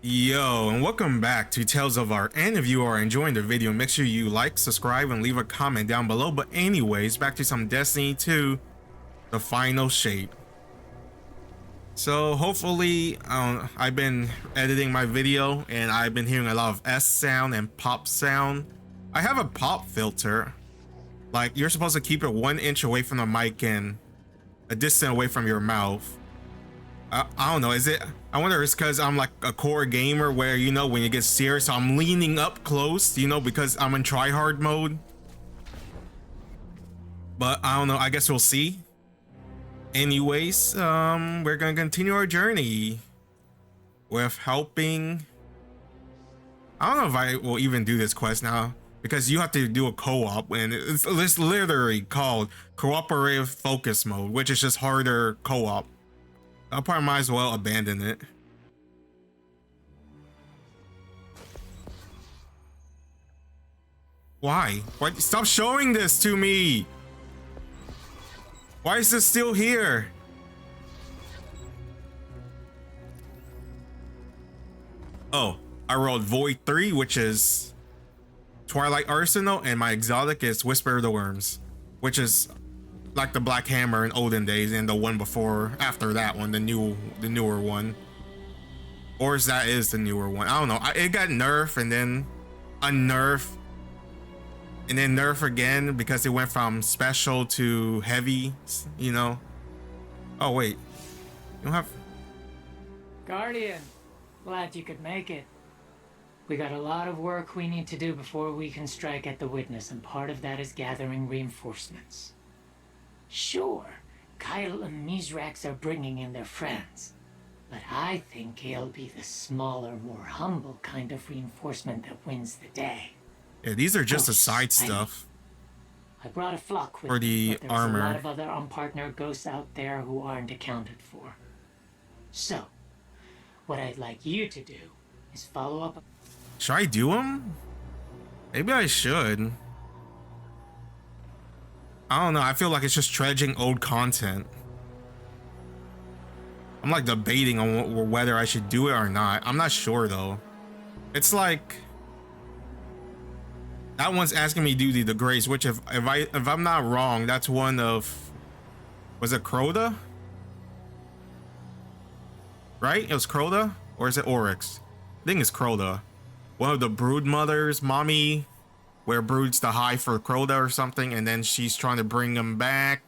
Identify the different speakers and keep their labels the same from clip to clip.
Speaker 1: Yo, and welcome back to Tales of Art. And if you are enjoying the video, make sure you like, subscribe, and leave a comment down below. But anyways, back to some Destiny 2, the final shape. So hopefully, I've been editing my video and I've been hearing a lot of S sound and pop sound. I have a pop filter. Like, you're supposed to keep it 1 inch away from the mic and a distance away from your mouth. I don't know, is it? I wonder if it's because I'm like a core gamer where, you know, when you get serious, I'm leaning up close, you know, because I'm in tryhard mode. But I don't know, I guess we'll see. Anyways, we're gonna continue our journey with helping. I don't know if I will even do this quest now because you have to do a co-op, and it's literally called cooperative focus mode, which is just harder co-op. I probably might as well abandon it. Why? Why? Stop showing this to me! Why is this still here? Oh, I rolled Void 3, which is Twilight Arsenal, and my exotic is Whisper of the Worms, which is like the Black Hammer in olden days, and the one before, after that one, the newer one. Or is the newer one? I don't know. It got nerfed and then unnerfed and then nerf again because it went from special to heavy, you know. Oh wait, you don't have
Speaker 2: Guardian. Glad you could make it. We got a lot of work we need to do before we can strike at the witness, and part of that is gathering reinforcements. Sure, Kyle and Mizrax are bringing in their friends, but I think it'll be the smaller, more humble kind of reinforcement that wins the day.
Speaker 1: Yeah, these are just the side stuff.
Speaker 2: I brought a flock with
Speaker 1: for
Speaker 2: me,
Speaker 1: the
Speaker 2: but there's
Speaker 1: armor.
Speaker 2: a lot of other unpartnered ghosts out there who aren't accounted for. So, what I'd like you to do is follow up.
Speaker 1: Should I do them? Maybe I should. I don't know. I feel like it's just dredging old content. I'm like debating on whether I should do it or not. I'm not sure though. It's like that one's asking me to do the grace, which if I'm not wrong, that's one of, was it Crota? Right? It was Crota, or is it Oryx? I think it's Crota. One of the brood mothers, mommy, where broods the Hive for Crota or something, and then she's trying to bring them back.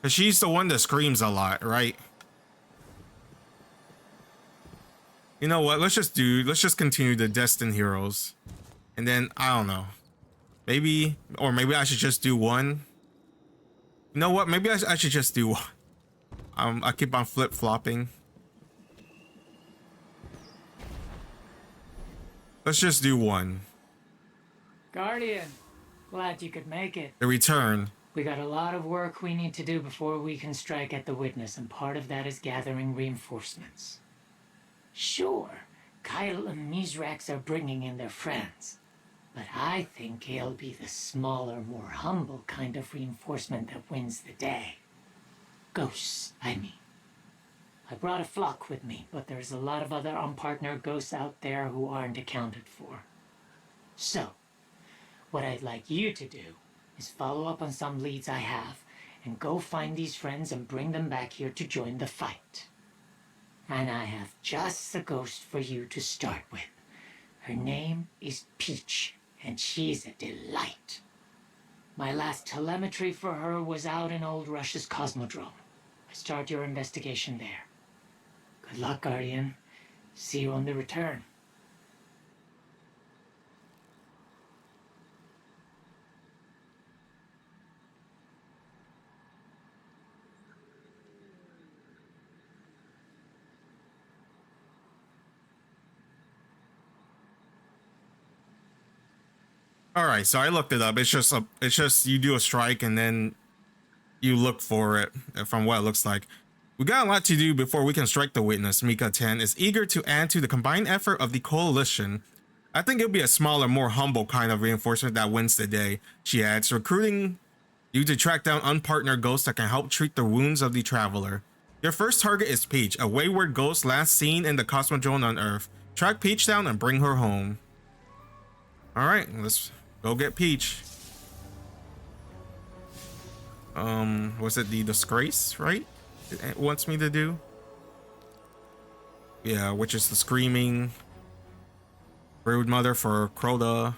Speaker 1: Cause she's the one that screams a lot, right? You know what? Let's just continue the Destined Heroes. And then, I don't know. Maybe I should just do one. You know what? Maybe I should just do one. I keep on flip-flopping. Let's just do one.
Speaker 2: Guardian, glad you could make it.
Speaker 1: The return.
Speaker 2: We got a lot of work we need to do before we can strike at the witness, and part of that is gathering reinforcements. Sure, Kyle and Mizrax are bringing in their friends, but I think it'll be the smaller, more humble kind of reinforcement that wins the day. Ghosts, I mean. I brought a flock with me, but there's a lot of other unpartnered ghosts out there who aren't accounted for. So, what I'd like you to do is follow up on some leads I have and go find these friends and bring them back here to join the fight. And I have just the ghost for you to start with. Her name is Peach, and she's a delight. My last telemetry for her was out in old Russia's Cosmodrome. I start your investigation there. Good luck, Guardian. See you on the return.
Speaker 1: All right, so I looked it up. It's just you do a strike and then you look for it from what it looks like. We got a lot to do before we can strike the witness. Mika 10 is eager to add to the combined effort of the coalition. I think it'll be a smaller, more humble kind of reinforcement that wins the day. She adds, recruiting you to track down unpartnered ghosts that can help treat the wounds of the traveler. Your first target is Peach, a wayward ghost last seen in the Cosmodrome on Earth. Track Peach down and bring her home. Alright, let's go get Peach. Was it the disgrace, right? It wants me to do? Yeah, which is the screaming brood mother for Crota.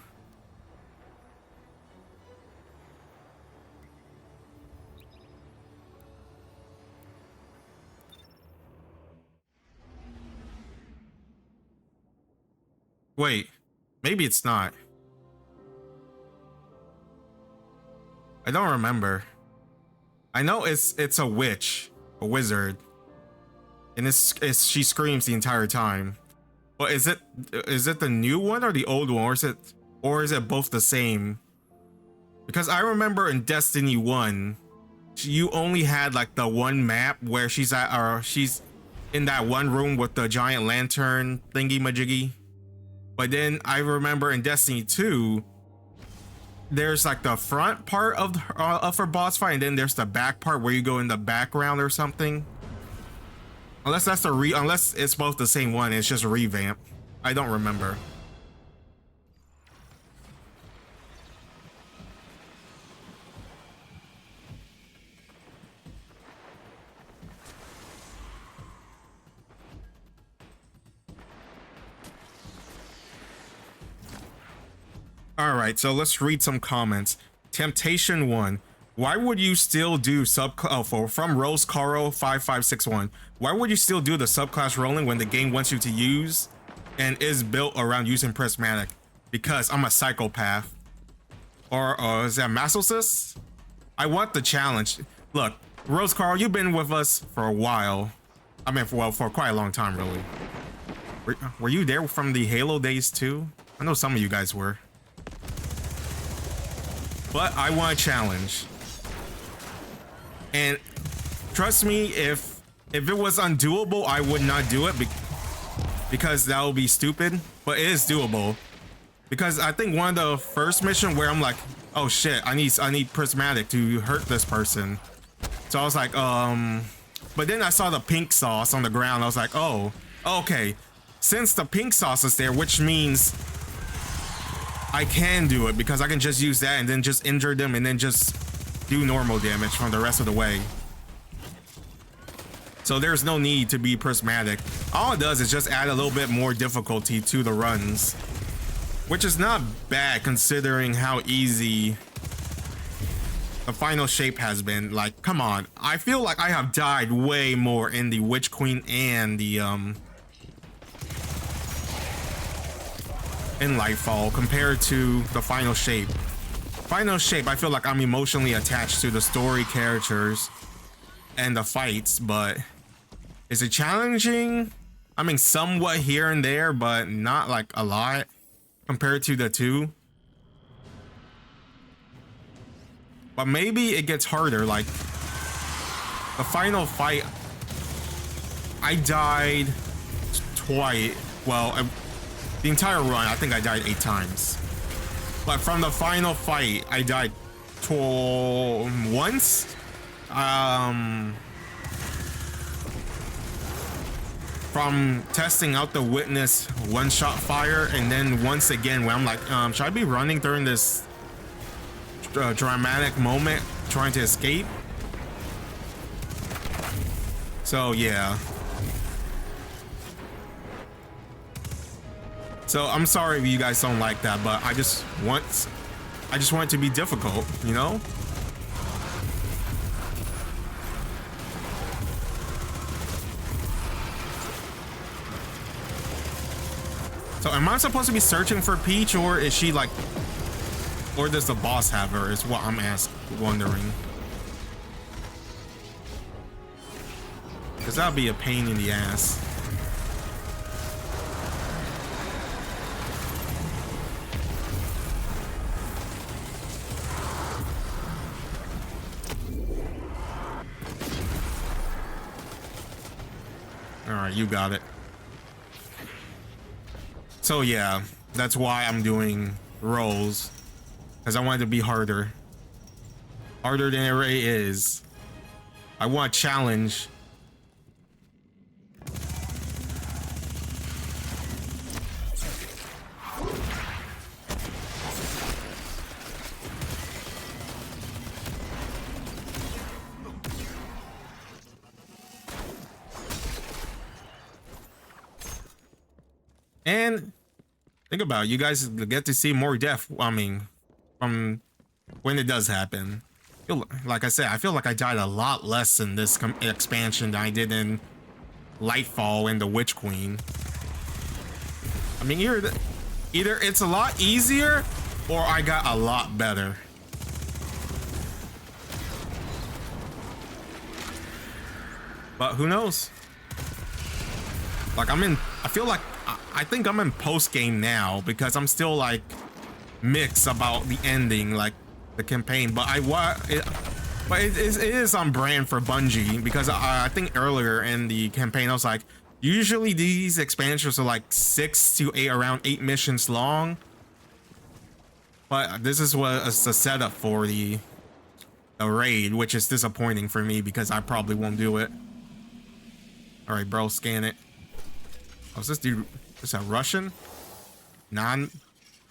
Speaker 1: Wait, maybe it's not. I don't remember. I know it's a witch, a wizard, and she screams the entire time. But is it the new one or the old one, or is it both the same? Because I remember in Destiny 1, you only had like the one map where she's at, or she's in that one room with the giant lantern thingy majiggy. But then I remember in Destiny 2, there's like the front part of her boss fight, and then there's the back part where you go in the background or something. Unless that's unless it's both the same one, it's just a revamp. I don't remember. All right, so let's read some comments. Temptation 1. Why would you still do from Rose Caro 5561? Why would you still do the subclass rolling when the game wants you to use and is built around using prismatic? Because I'm a psychopath. Or is that masochist? I want the challenge. Look, Rose Caro, you've been with us for a while. I mean, for quite a long time, really. Were you there from the Halo days too? I know some of you guys were. But I want a challenge. And trust me, if it was undoable, I would not do it because that would be stupid. But it is doable. Because I think one of the first mission where I'm like, oh shit, I need prismatic to hurt this person. So I was like, but then I saw the pink sauce on the ground. I was like, oh, okay. Since the pink sauce is there, which means I can do it because I can just use that and then just injure them and then just do normal damage from the rest of the way. So there's no need to be prismatic. All it does is just add a little bit more difficulty to the runs, which is not bad considering how easy the final shape has been. Like, come on. I feel like I have died way more in the Witch Queen and the in Lightfall compared to the final shape. Final shape, I feel like I'm emotionally attached to the story characters and the fights, but is it challenging? I mean, somewhat here and there, but not like a lot compared to the two. But maybe it gets harder. Like the final fight, I died twice. Well, the entire run, I think I died 8 times. But from the final fight, I died once. From testing out the witness one-shot fire, and then once again where I'm like, should I be running during this dramatic moment trying to escape? So yeah. So I'm sorry if you guys don't like that, but I just want it to be difficult, you know? So am I supposed to be searching for Peach, or is she like, or does the boss have her, is what I'm wondering. Because that'd be a pain in the ass. Alright, you got it. So yeah, that's why I'm doing rolls. Because I want it to be harder. Harder than it already is. I want a challenge. And think about it, you guys get to see more death. I mean, from when it does happen. Like I said, I feel like I died a lot less in this expansion than I did in Lightfall and the Witch Queen. I mean, either it's a lot easier or I got a lot better. But who knows? Like I feel like I think I'm in post game now because I'm still like mixed about the ending, like the campaign. But it is on brand for Bungie because I think earlier in the campaign I was like, usually these expansions are like 6 to 8, around 8 missions long. But this is what is the setup for the raid, which is disappointing for me because I probably won't do it. All right, bro, scan it. Oh, is this dude? Is that Russian? A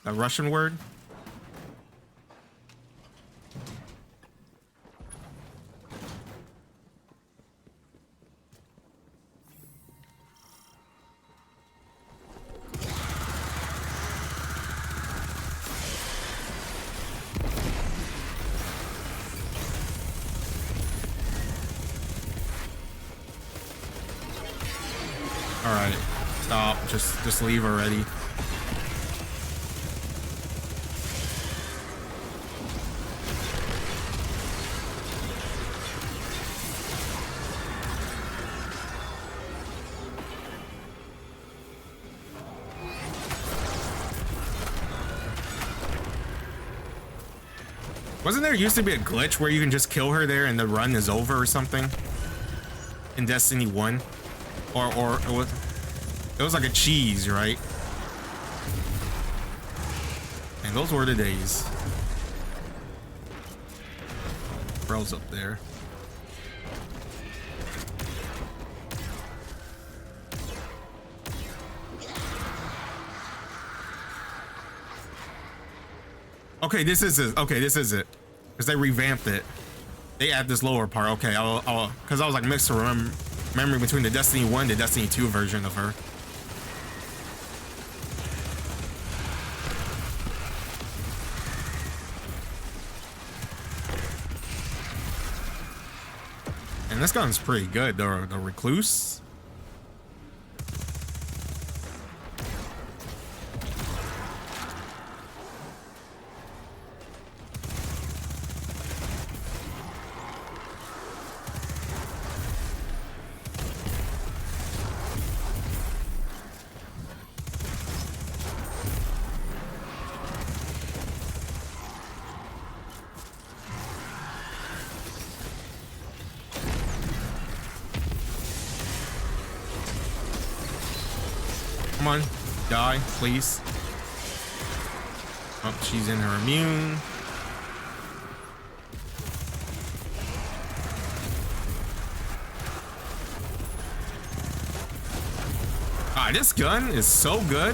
Speaker 1: Russian word? All right, stop. Just leave already. Wasn't there used to be a glitch where you can just kill her there and the run is over or something? In Destiny 1? Or it was like a cheese, right? And those were the days. Bro's up there. Okay, this is it. Okay, this is it. Because they revamped it. They add this lower part. Okay, because I was like mixed to memory between the Destiny 1 and the Destiny 2 version of her. And this gun's pretty good, the Recluse. Come on, die, please. Oh, she's in her immune. Ah, this gun is so good.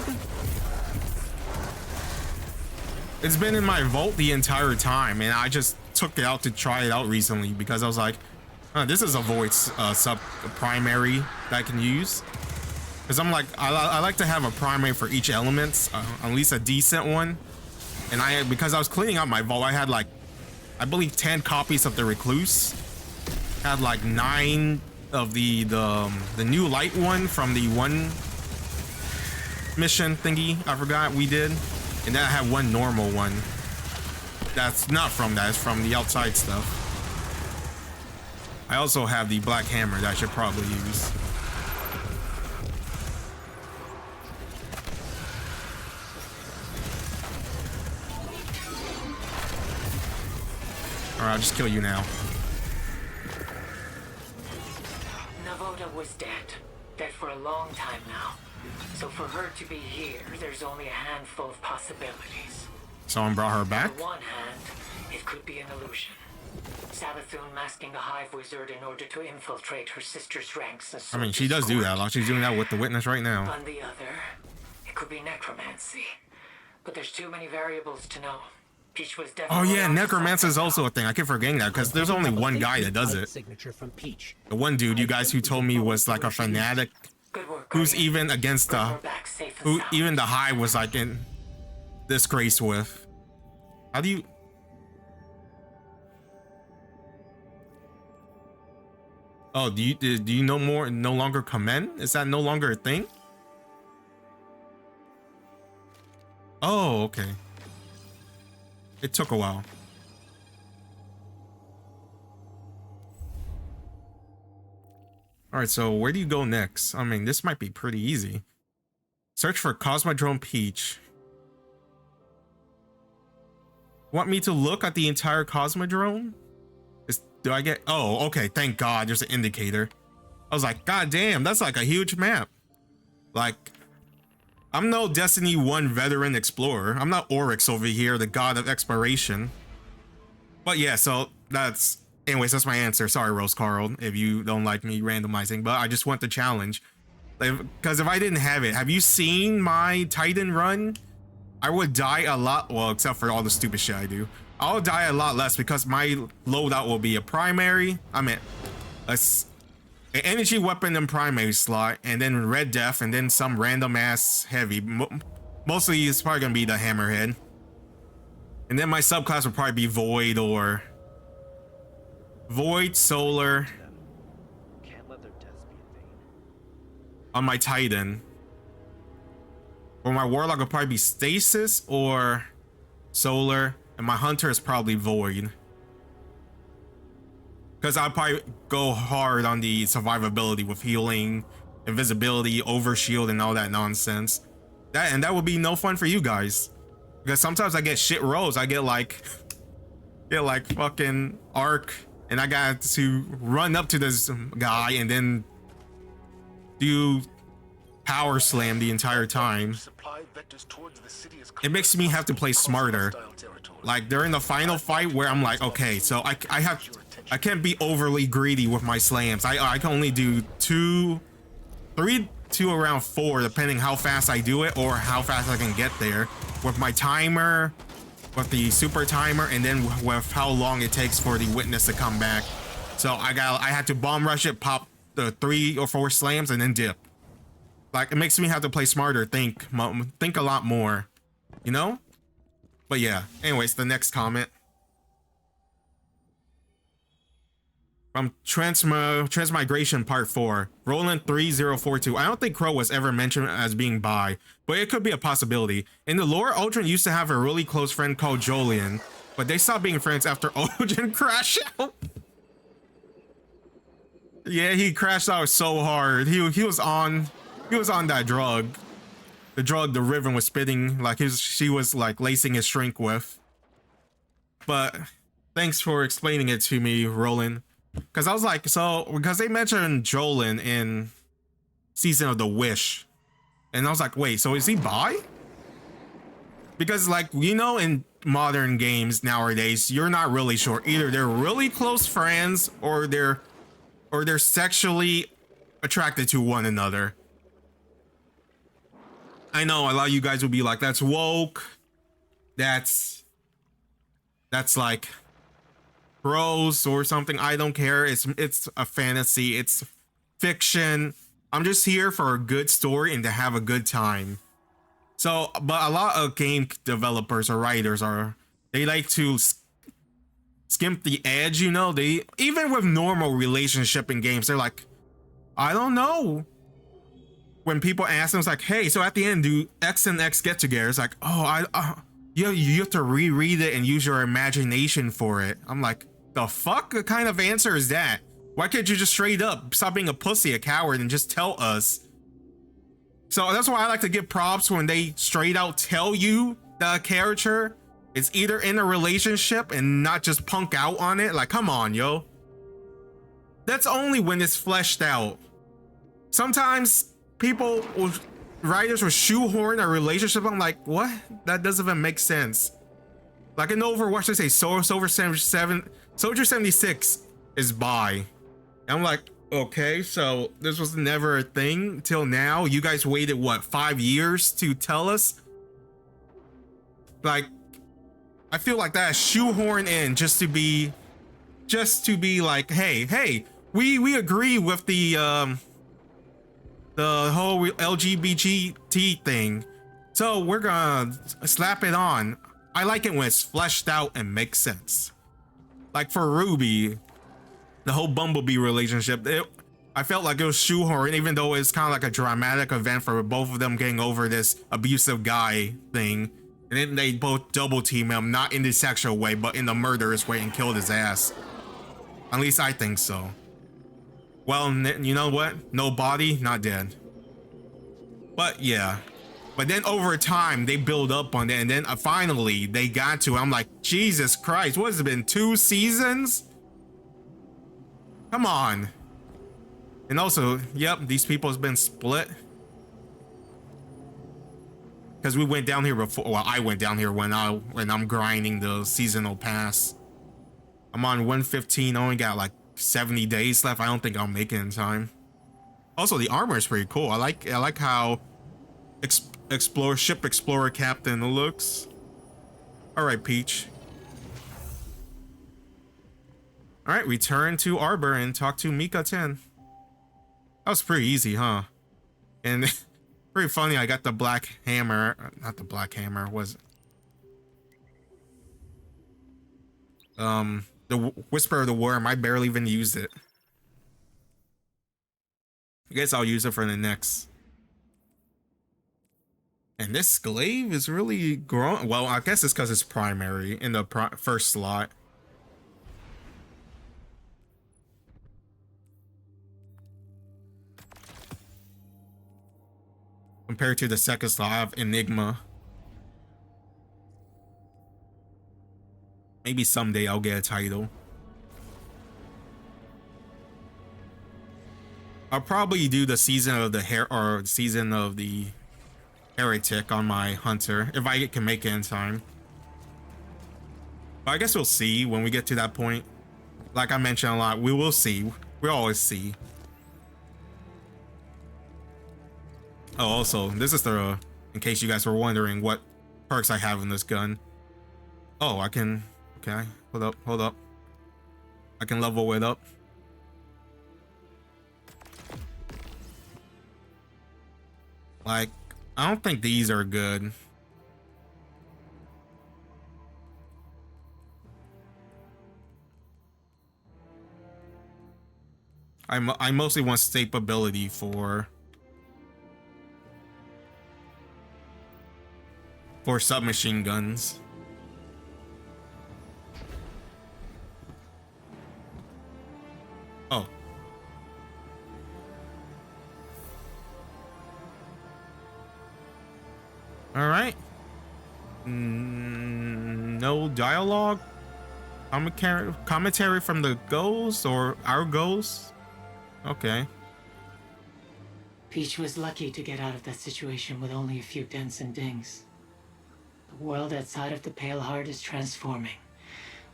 Speaker 1: It's been in my vault the entire time, and I just took it out to try it out recently because I was like, this is a void sub primary that I can use. Because I'm like, I like to have a primary for each element, at least a decent one. And because I was cleaning out my vault, I had like, I believe 10 copies of the Recluse. Had like 9 of the new light one from the one mission thingy I forgot we did. And then I had one normal one. That's not from that, it's from the outside stuff. I also have the black hammer that I should probably use. Alright, I'll just kill you now.
Speaker 2: Navoda was dead for a long time now. So for her to be here, there's only a handful of possibilities.
Speaker 1: Someone brought her back?
Speaker 2: On the one hand, it could be an illusion. Savathun masking a Hive wizard in order to infiltrate her sister's ranks.
Speaker 1: I mean, she does do that. Like, she's doing that with the witness right now.
Speaker 2: On the other, it could be necromancy. But there's too many variables to know. Peach was definitely.
Speaker 1: Oh yeah, necromancy is also a thing. I keep forgetting that because there's only one guy that does it.
Speaker 3: Signature from Peach.
Speaker 1: The one dude you guys who told me was like a fanatic
Speaker 2: Good work,
Speaker 1: who's
Speaker 2: Guardian.
Speaker 1: even against
Speaker 2: Bring
Speaker 1: the
Speaker 2: her back safe and
Speaker 1: who
Speaker 2: sound.
Speaker 1: even the Hive was like in disgrace with. How do you? Oh, do you no longer commend? Is that no longer a thing? Oh, okay. It took a while. All right, so where do you go next? I mean, this might be pretty easy. Search for Cosmodrome Peach. Want me to look at the entire Cosmodrome? Do I get... Oh, okay, thank God there's an indicator. I was like, God damn, that's like a huge map. Like, I'm no Destiny 1 veteran explorer. I'm not Oryx over here, the god of exploration. But yeah, so that's... Anyways, that's my answer. Sorry, Rose Carl, if you don't like me randomizing, but I just want the challenge. Because if I didn't have it, have you seen my Titan run? I would die a lot, well, except for all the stupid shit I do. I'll die a lot less because my loadout will be a primary, an energy weapon and primary slot, and then Red Death, and then some random ass heavy. Mostly it's probably gonna be the Hammerhead. And then my subclass would probably be Void or Void, Solar.
Speaker 3: Can't let their deaths be in vain.
Speaker 1: On my Titan. Or my Warlock would probably be Stasis or Solar. And my Hunter is probably Void. Because I'll probably go hard on the survivability with healing, invisibility, overshield, and all that nonsense. That would be no fun for you guys. Because sometimes I get shit rolls. I get like fucking arc, and I got to run up to this guy and then do power slam the entire time. It makes me have to play smarter. Like during the final fight where I'm like, okay, so I can't be overly greedy with my slams. I can only do 3 to around 4 depending how fast I do it or how fast I can get there with my timer, with the super timer, and then with how long it takes for the witness to come back. So I had to bomb rush it, pop the 3 or 4 slams, and then dip. Like, it makes me have to play smarter, think a lot more, you know? But yeah, anyways, the next comment. From Transmigration Part 4, Roland 3042. I don't think Crow was ever mentioned as being bi, but it could be a possibility. In the lore, Ultron used to have a really close friend called Jolien, but they stopped being friends after Ultron crashed out. Yeah, he crashed out so hard. He was on that drug. The drug the Riven was spitting, like she was like lacing his shrink with. But thanks for explaining it to me, Roland. Because I was like, because they mentioned Jolin in Season of the Wish. And I was like, wait, so is he bi? Because like, you know, in modern games nowadays, you're not really sure. Either they're really close friends or they're sexually attracted to one another. I know a lot of you guys would be like, that's woke. That's like gross or something. I don't care. It's a fantasy. It's fiction. I'm just here for a good story and to have a good time. So, but a lot of game developers or writers they like to skimp the edge, you know? They, even with normal relationship in games, they're like, I don't know. When people ask them, it's like, hey, so at the end, do X and X get together? It's like, oh, you have to reread it and use your imagination for it. I'm like, the fuck? What kind of answer is that? Why can't you just straight up stop being a pussy, a coward, and just tell us? So that's why I like to give props when they straight out tell you the character is either in a relationship and not just punk out on it. Like, come on, yo. That's only when it's fleshed out. Sometimes writers will shoehorn a relationship. I'm like, what? That doesn't even make sense. Like in Overwatch, they say Soldier 76 is bi. And I'm like, okay, so this was never a thing till now. You guys waited what, 5 years to tell us? Like, I feel like that is shoehorned in just to be like, hey, we agree with the the whole LGBT thing. So we're gonna slap it on. I like it when it's fleshed out and makes sense. Like for Ruby, the whole Bumblebee relationship, I felt like it was shoehorned, even though it's kind of like a dramatic event for both of them getting over this abusive guy thing. And then they both double team him, not in the sexual way, but in the murderous way, and killed his ass. At least I think so. Well, you know what? No body, not dead. But yeah. But then over time, they build up on that, and then finally, they got to it. I'm like, Jesus Christ, what has it been, 2 seasons? Come on. And also, yep, these people has been split. Because we went down here before, well, I went down here when I'm grinding the seasonal pass. I'm on 115, I only got like 70 days left. I don't think I'll make it in time. Also, the armor is pretty cool. I like how ship explorer captain looks. All right, Peach. All right, return to Arbor and talk to Mika 10. That was pretty easy, huh? And pretty funny, I got the black hammer. Not the black hammer, was the Whisper of the Worm. I barely even used it. I guess I'll use it for the next. And this glaive is really growing. Well, I guess it's because it's primary in the first slot. Compared to the second slot, I have Enigma. Maybe someday I'll get a title. I'll probably do the season of the season of the heretic on my hunter if I can make it in time. But I guess we'll see when we get to that point. Like I mentioned a lot, we will see. We'll always see. Oh, also, this is the, in case you guys were wondering what perks I have in this gun. Oh, I can, okay, hold up. I can level it up. Like, I don't think these are good. I mostly want stability for submachine guns. Oh. All right. No dialogue? Commentary from the ghosts or our ghosts? Okay.
Speaker 2: Peach was lucky to get out of that situation with only a few dents and dings. The world outside of the Pale Heart is transforming.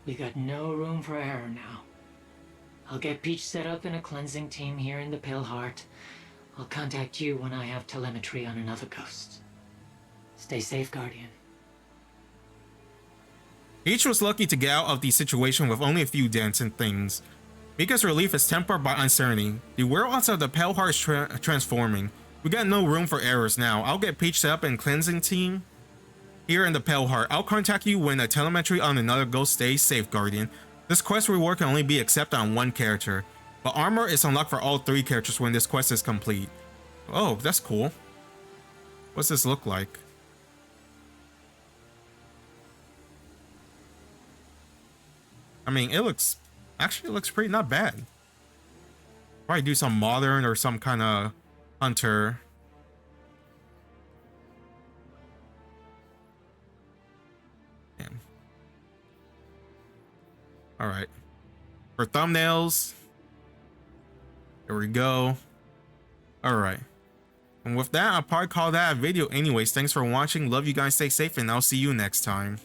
Speaker 2: We got no room for error now. I'll get Peach set up in a cleansing team here in the Pale Heart. I'll contact you when I have telemetry on another ghost. Stay safe, Guardian.
Speaker 1: Peach was lucky to get out of the situation with only a few dents and things. Mika's relief is tempered by uncertainty. The world outside the Pale Heart is transforming. We got no room for errors now. I'll get Peach set up in cleansing team here in the Pale Heart. I'll contact you when a telemetry on another ghost stays safe, Guardian. This quest reward can only be accepted on one character, but armor is unlocked for all 3 characters when this quest is complete. Oh, that's cool. What's this look like? I mean, it looks pretty not bad. Probably do some modern or some kind of hunter. Damn. All right. For thumbnails, there we go. All right. And with that, I'll probably call that a video anyways. Thanks for watching. Love you guys. Stay safe, and I'll see you next time.